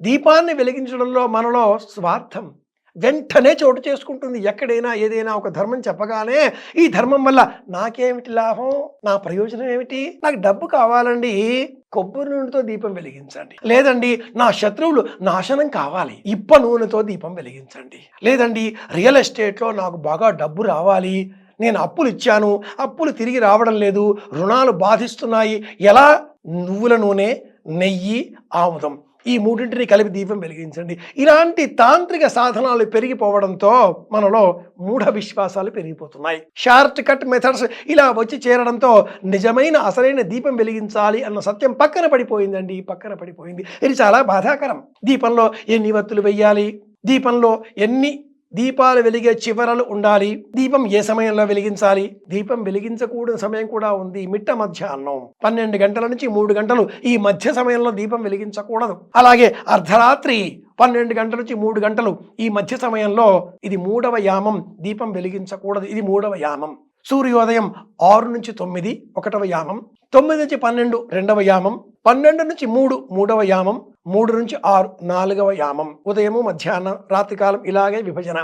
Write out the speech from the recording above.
దీపాన్ని వెలిగించడంలో మనలో స్వార్థం వెంటనే చోటు చేసుకుంటుంది. ఎక్కడైనా ఏదైనా ఒక ధర్మం చెప్పగానే ఈ ధర్మం వల్ల నాకేమిటి లాభం, నా ప్రయోజనం ఏమిటి, నాకు డబ్బు కావాలండి, కొబ్బరి నూనెతో దీపం వెలిగించండి. లేదండి నా శత్రువులు నాశనం కావాలి, ఇప్ప నూనెతో దీపం వెలిగించండి. లేదండి రియల్ ఎస్టేట్లో నాకు బాగా డబ్బు రావాలి, నేను అప్పులు ఇచ్చాను, అప్పులు తిరిగి రావడం లేదు, రుణాలు బాధిస్తున్నాయి, ఎలా, నువ్వుల నూనె, నెయ్యి, ఆముదం ఈ మూడింటిని కలిపి దీపం వెలిగించండి. ఇలాంటి తాంత్రిక సాధనాలు పెరిగిపోవడంతో మనలో మూఢ విశ్వాసాలు పెరిగిపోతున్నాయి. షార్ట్ కట్ మెథడ్స్ ఇలా వచ్చి చేరడంతో నిజమైన అసలైన దీపం వెలిగించాలి అన్న సత్యం పక్కన పడిపోయిందండి, పక్కన పడిపోయింది. ఇది చాలా బాధాకరం. దీపంలో ఎన్ని వత్తులు వెయ్యాలి, దీపంలో ఎన్ని దీపాలు వెలిగే చివరలు ఉండాలి, దీపం ఏ సమయంలో వెలిగించాలి, దీపం వెలిగించకూడని సమయం కూడా ఉంది. మిట్ట మధ్యాహ్నం 12 గంటల నుంచి 3 గంటలు ఈ మధ్య సమయంలో దీపం వెలిగించకూడదు. అలాగే అర్ధరాత్రి 12 గంటల నుంచి 3 గంటలు ఈ మధ్య సమయంలో ఇది 3వ యామం, దీపం వెలిగించకూడదు, ఇది 3వ యామం. సూర్యోదయం 6 నుంచి 9 1వ యామం, 9 నుంచి 12 2వ యామం, 12 నుంచి 3 3వ యామం, 3 నుంచి 6 4వ యామం. ఉదయము మధ్యాహ్నం రాత్రికాలం ఇలాగే విభజన.